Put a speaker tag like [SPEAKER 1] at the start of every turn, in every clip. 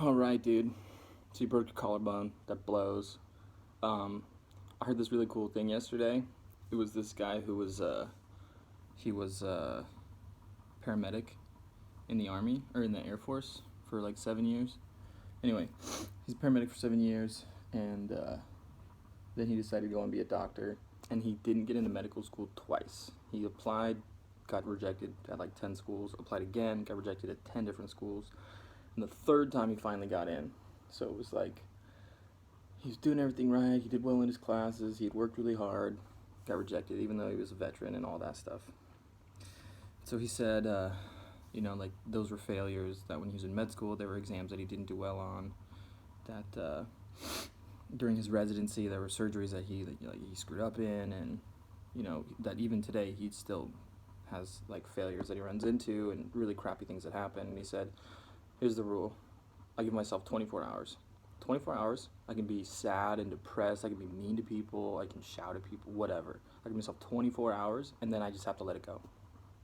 [SPEAKER 1] All right, dude. So you broke your collarbone. That blows. I heard this really cool thing yesterday. It was this guy who was he was paramedic in the army or in the Air Force for like 7 years. Anyway, he's a paramedic for 7 years, and then he decided to go and be a doctor. And he didn't get into medical school twice. He applied, got rejected at like 10 schools. Applied again, got rejected at 10 different schools. And the third time he finally got in. So it was like he was doing everything right. He did well in his classes. He had worked really hard. Got rejected, even though he was a veteran and all that stuff. So he said, like those were failures. That when he was in med school, there were exams that he didn't do well on. That during his residency, there were surgeries that he screwed up in, and that even today he still has like failures that he runs into and really crappy things that happen. And he said, "Here's the rule: I give myself 24 hours. 24 hours, I can be sad and depressed, I can be mean to people, I can shout at people, whatever. I give myself 24 hours, and then I just have to let it go.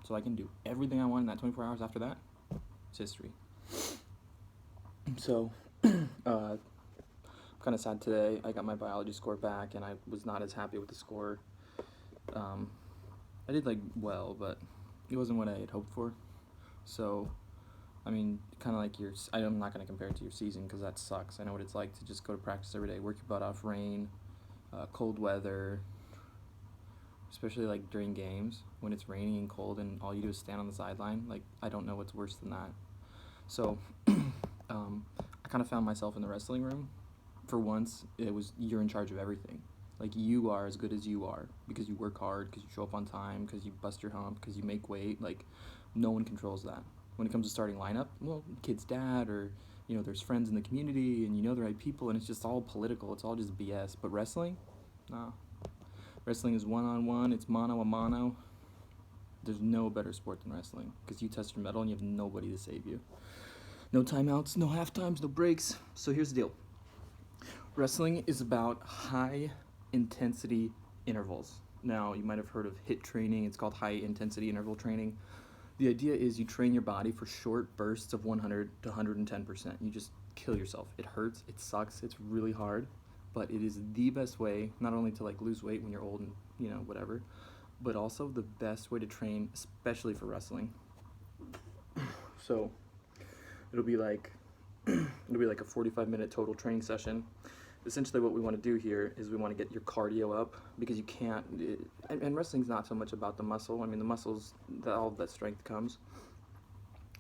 [SPEAKER 1] So I can do everything I want in that 24 hours. After that, it's history." So, I'm kind of sad today. I got my biology score back, and I was not as happy with the score. I did well, but it wasn't what I had hoped for. So, I mean, kind of like I'm not going to compare it to your season because that sucks. I know what it's like to just go to practice every day, work your butt off, rain, cold weather, especially like during games when it's raining and cold and all you do is stand on the sideline. Like, I don't know what's worse than that. So, I kind of found myself in the wrestling room. For once, you're in charge of everything. Like, you are as good as you are because you work hard, because you show up on time, because you bust your hump, because you make weight. Like, no one controls that. When it comes to starting lineup, well, kid's dad or, there's friends in the community and you know the right people, and it's just all political. It's all just BS. But wrestling? No. Wrestling is one-on-one. It's mano-a-mano. There's no better sport than wrestling because you test your metal and you have nobody to save you. No timeouts, no half times, no breaks. So here's the deal. Wrestling is about high-intensity intervals. Now, you might have heard of HIIT training. It's called high-intensity interval training. The idea is you train your body for short bursts of 100 to 110%. You just kill yourself. It hurts, it sucks, it's really hard, but it is the best way, not only to lose weight when you're old and, whatever, but also the best way to train, especially for wrestling. So, it'll be like a 45-minute total training session. Essentially what we want to do here is we want to get your cardio up because you can't, and wrestling's not so much about the muscle. I mean, the muscles, all of that strength comes.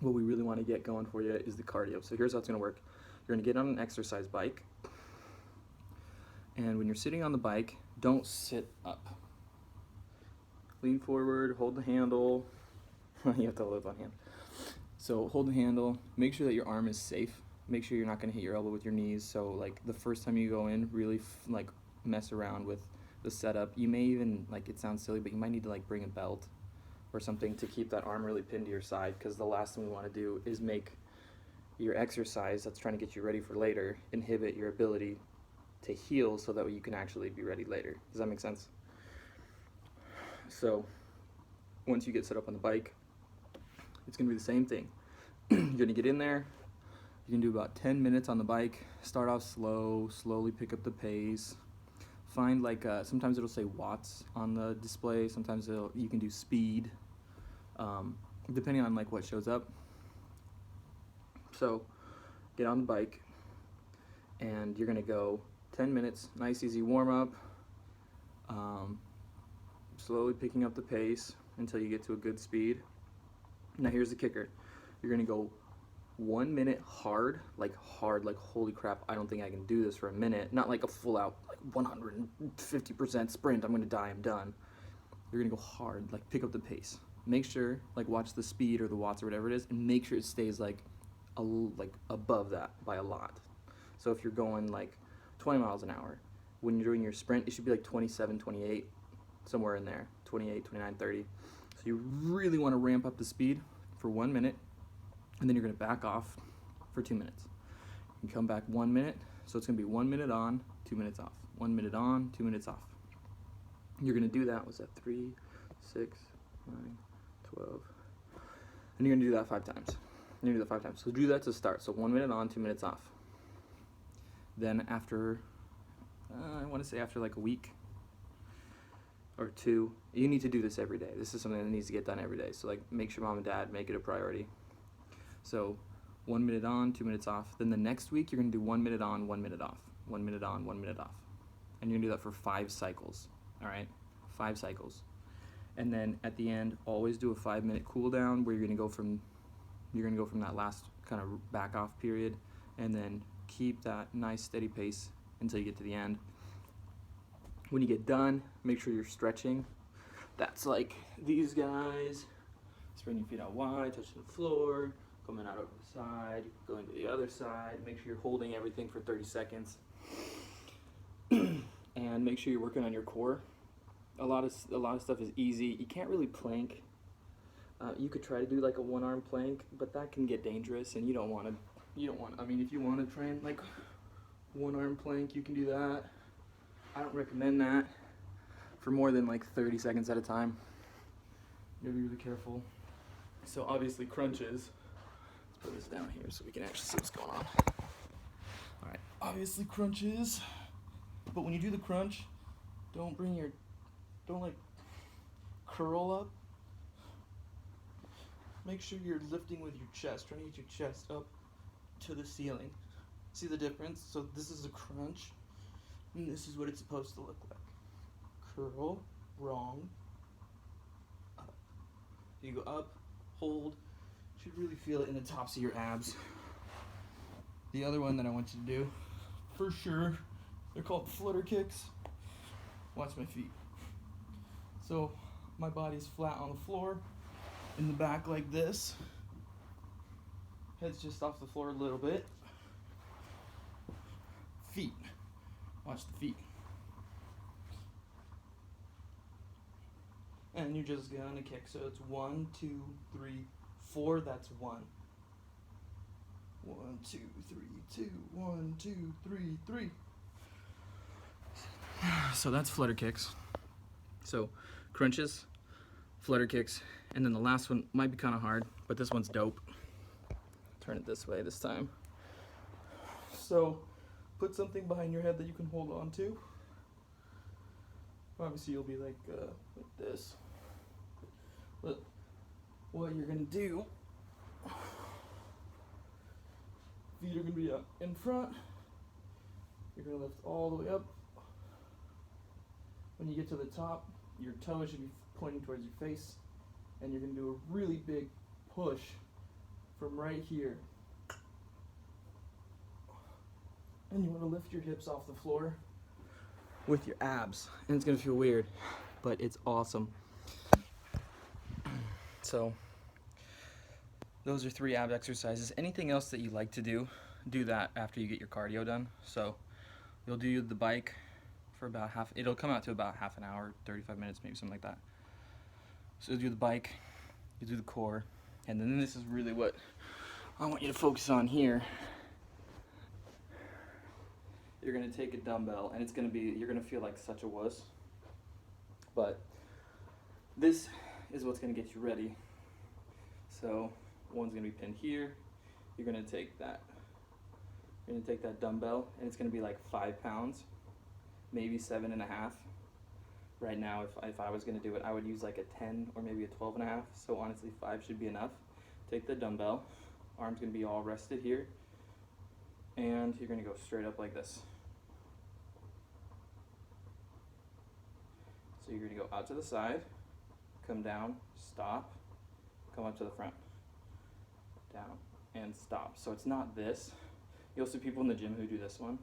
[SPEAKER 1] What we really want to get going for you is the cardio. So here's how it's going to work. You're going to get on an exercise bike, and when you're sitting on the bike, don't sit up. Lean forward, hold the handle. You have to hold one hand. So hold the handle, make sure that your arm is safe. Make sure you're not going to hit your elbow with your knees. So the first time you go in, really mess around with the setup. You may even, it sounds silly, but you might need to bring a belt or something to keep that arm really pinned to your side, because the last thing we want to do is make your exercise that's trying to get you ready for later inhibit your ability to heal so that way you can actually be ready later. Does that make sense? So once you get set up on the bike, it's going to be the same thing. You're going to get in there. You can do about 10 minutes on the bike. Start off slow, slowly pick up the pace. Find sometimes it'll say watts on the display. Sometimes you can do speed, depending on what shows up. So get on the bike, and you're gonna go 10 minutes, nice easy warm up. Slowly picking up the pace until you get to a good speed. Now here's the kicker. You're gonna go 1 minute hard, holy crap, I don't think I can do this for a minute. Not a full out 150% sprint, I'm gonna die, I'm done. You're gonna go hard, pick up the pace. Make sure, watch the speed or the watts or whatever it is, and make sure it stays above that by a lot. So if you're going 20 miles an hour, when you're doing your sprint, it should be 27, 28, somewhere in there, 28, 29, 30. So you really wanna ramp up the speed for 1 minute, and then you're going to back off for 2 minutes. You can come back 1 minute, so it's going to be 1 minute on, 2 minutes off. 1 minute on, 2 minutes off. You're going to do that, 3, 6, 9, 12. And you're going to do that 5 times. And you do that 5 times. So do that to start. So 1 minute on, 2 minutes off. Then after, I want to say after like a week or 2, you need to do this every day. This is something that needs to get done every day. So like make sure mom and dad make it a priority. So 1 minute on, 2 minutes off. Then the next week you're going to do 1 minute on, 1 minute off. 1 minute on, 1 minute off. And you're going to do that for 5 cycles. All right? 5 cycles. And then at the end, always do a 5-minute cool down where you're going to go from that last kind of back off period, and then keep that nice steady pace until you get to the end. When you get done, make sure you're stretching. That's like these guys. Spreading your feet out wide, touching the floor, coming out over the side, going to the other side. Make sure you're holding everything for 30 seconds. And make sure you're working on your core. A lot of stuff is easy. You can't really plank. You could try to do like a 1-arm plank, but that can get dangerous, and you don't want to. I mean, if you want to train like 1-arm plank, you can do that. I don't recommend that for more than like 30 seconds at a time. You gotta be really careful. So obviously crunches. Let's put this down here so we can actually see what's going on. All right, obviously crunches, but when you do the crunch, don't like curl up. Make sure you're lifting with your chest, trying to get your chest up to the ceiling. See the difference? So this is a crunch, and this is what it's supposed to look like. Curl, wrong, up. You go up, hold. You should really feel it in the tops of your abs. The other one that I want you to do, for sure, they're called flutter kicks. Watch my feet. So my body's flat on the floor, in the back like this. Head's just off the floor a little bit. Feet. Watch the feet. And you're just gonna kick. So it's 1, 2, 3, 4. That's 1. 1, 2, 3, 2. 1, 2, 3, 3. So that's flutter kicks. So crunches, flutter kicks, and then the last one might be kind of hard, but this one's dope. Turn it this way this time. So put something behind your head that you can hold on to. Obviously you'll be like this. But what you're gonna do, feet are gonna be up in front. You're gonna lift all the way up. When you get to the top, your toes should be pointing towards your face, and you're gonna do a really big push from right here. And you wanna lift your hips off the floor with your abs. And it's gonna feel weird, but it's awesome. So, those are 3 ab exercises. Anything else that you like to do that after you get your cardio done. So, you'll do the bike for about it'll come out to about half an hour, 35 minutes, maybe something like that. So you'll do the bike, you do the core, and then this is really what I want you to focus on here. You're gonna take a dumbbell, and you're gonna feel like such a wuss, but this is what's gonna get you ready. So one's gonna be pinned here. You're gonna take that dumbbell, and it's gonna be like 5 pounds, maybe 7.5. Right now, if I was gonna do it, I would use like a 10 or maybe a 12.5. So honestly, 5 should be enough. Take the dumbbell, arm's gonna be all rested here, and you're gonna go straight up like this. So you're gonna go out to the side, come down, stop, come up to the front, down, and stop. So it's not this. You'll see people in the gym who do this one.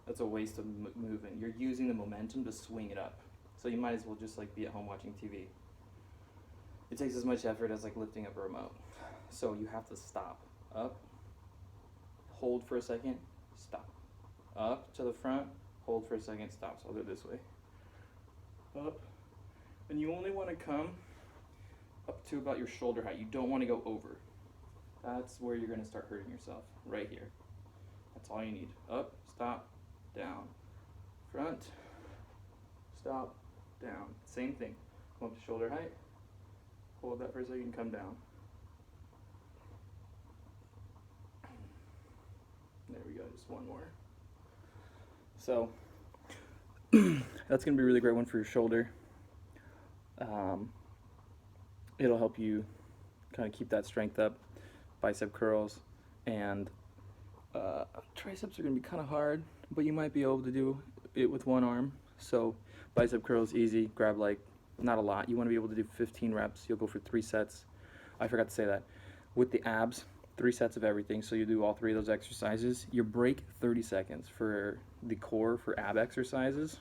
[SPEAKER 1] That's a waste of movement. You're using the momentum to swing it up. So you might as well just like be at home watching TV. It takes as much effort as like lifting up a remote. So you have to stop, up, hold for a second, stop, up to the front, hold for a second, stop. So I'll do it this way, up, and you only want to come up to about your shoulder height. You don't want to go over. That's where you're going to start hurting yourself, right here. That's all you need. Up, stop, down, front, stop, down. Same thing. Come up to shoulder height, hold that for a second, come down. Just one more. So that's going to be a really great one for your shoulder. It'll help you kind of keep that strength up. Bicep curls, and triceps are going to be kind of hard, but you might be able to do it with one arm. So bicep curls, easy. Grab like, not a lot. You want to be able to do 15 reps. You'll go for 3 sets. I forgot to say that. With the abs, 3 sets of everything. So you do all 3 of those exercises. You break 30 seconds for the core for ab exercises.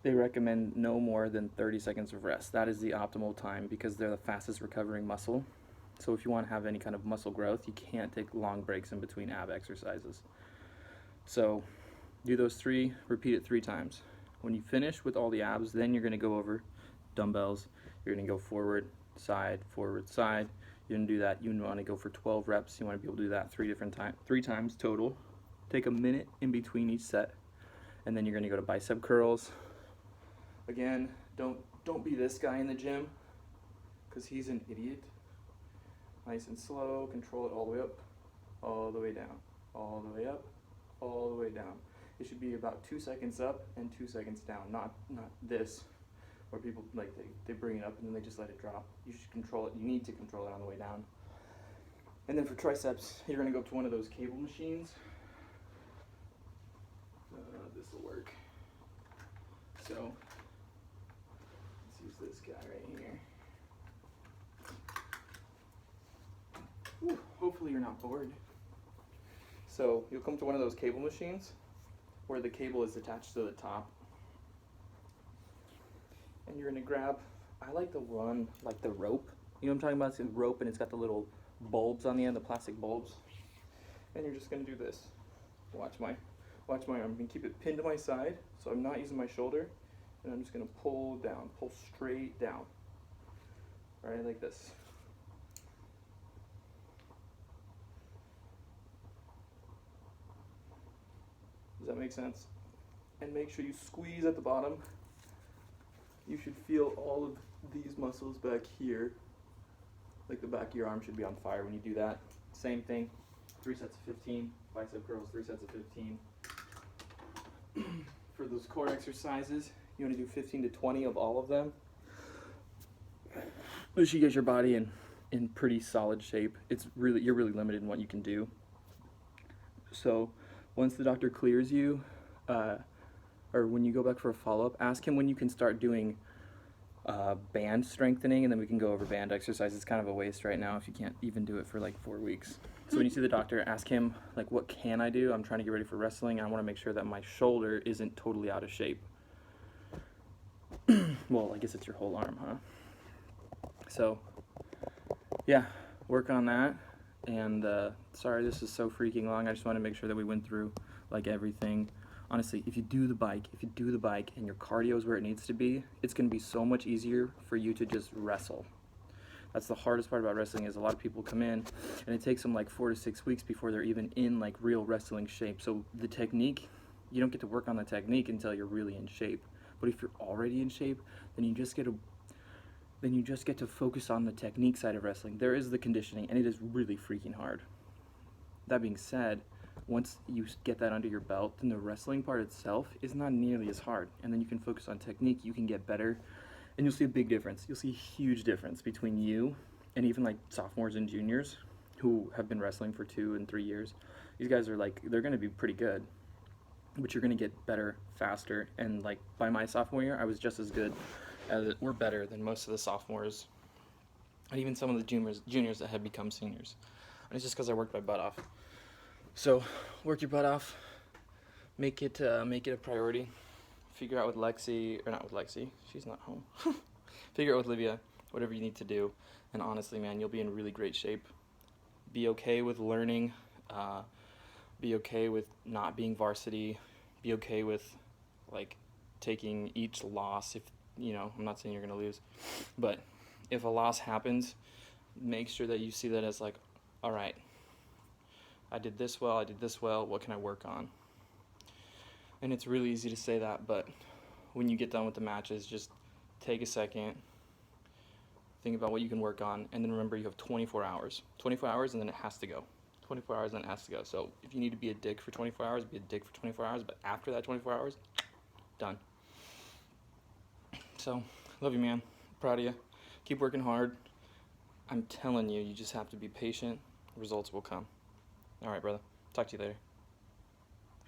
[SPEAKER 1] They recommend no more than 30 seconds of rest. That is the optimal time because they're the fastest recovering muscle. So if you want to have any kind of muscle growth, you can't take long breaks in between ab exercises. So do those 3, repeat it 3 times. When you finish with all the abs, then you're going to go over dumbbells. You're going to go forward, side, forward, side. You're going to do that. You want to go for 12 reps. You want to be able to do that 3 times total. Take a minute in between each set. And then you're going to go to bicep curls. Again, don't be this guy in the gym because he's an idiot. Nice and slow, control it all the way up, all the way down, all the way up, all the way down. It should be about 2 seconds up and 2 seconds down, not this, where people like they bring it up and then they just let it drop. You should control it. You need to control it on the way down. And then for triceps, you're gonna go up to one of those cable machines. This will work. So let's use this guy right here. Whew, hopefully you're not bored. So you'll come to one of those cable machines where the cable is attached to the top. And you're gonna grab, I like the one, like the rope. You know what I'm talking about? It's a rope and it's got the little bulbs on the end, the plastic bulbs. And you're just gonna do this. Watch my arm. I'm gonna keep it pinned to my side, so I'm not using my shoulder. And I'm just gonna pull down, pull straight down. Right, like this. Does that make sense? And make sure you squeeze at the bottom. You should feel all of these muscles back here. Like the back of your arm should be on fire when you do that. Same thing, 3 sets of 15, bicep curls, 3 sets of 15. For those core exercises, you want to do 15 to 20 of all of them. This should get your body in pretty solid shape. You're really limited in what you can do. So once the doctor clears you, or when you go back for a follow-up, ask him when you can start doing band strengthening, and then we can go over band exercises. It's kind of a waste right now if you can't even do it for like 4 weeks. So when you see the doctor, ask him, like, what can I do? I'm trying to get ready for wrestling. I want to make sure that my shoulder isn't totally out of shape. Well, I guess it's your whole arm, huh? So, yeah, work on that. And sorry this is so freaking long. I just want to make sure that we went through like everything. Honestly, if you do the bike and your cardio is where it needs to be, it's going to be so much easier for you to just wrestle. That's the hardest part about wrestling, is a lot of people come in and it takes them like 4 to 6 weeks before they're even in like real wrestling shape. So the technique, you don't get to work on the technique until you're really in shape. But if you're already in shape, then you just get to focus on the technique side of wrestling. There is the conditioning, and it is really freaking hard. That being said, once you get that under your belt, then the wrestling part itself is not nearly as hard. And then you can focus on technique, you can get better, and you'll see a big difference. You'll see a huge difference between you and even like sophomores and juniors who have been wrestling for 2 and 3 years. These guys are like, they're gonna be pretty good, but you're gonna get better faster. And like by my sophomore year, I was just as good or better than most of the sophomores, and even some of the juniors that had become seniors. And it's just because I worked my butt off. So work your butt off, make it a priority. Figure out with Lexi, or not with Lexi, she's not home. Figure out with Livia whatever you need to do, and honestly, man, you'll be in really great shape. Be okay with learning. Be okay with not being varsity. Be okay with like taking each loss. If you know, I'm not saying you're gonna lose, but if a loss happens, make sure that you see that as like, all right, I did this well, what can I work on? And it's really easy to say that, but when you get done with the matches, just take a second, think about what you can work on, and then remember you have 24 hours. 24 hours and then it has to go. 24 hours, then it has to go. So if you need to be a dick for 24 hours, be a dick for 24 hours. But after that 24 hours, done. So, love you, man. Proud of you. Keep working hard. I'm telling you, you just have to be patient. Results will come. All right, brother. Talk to you later.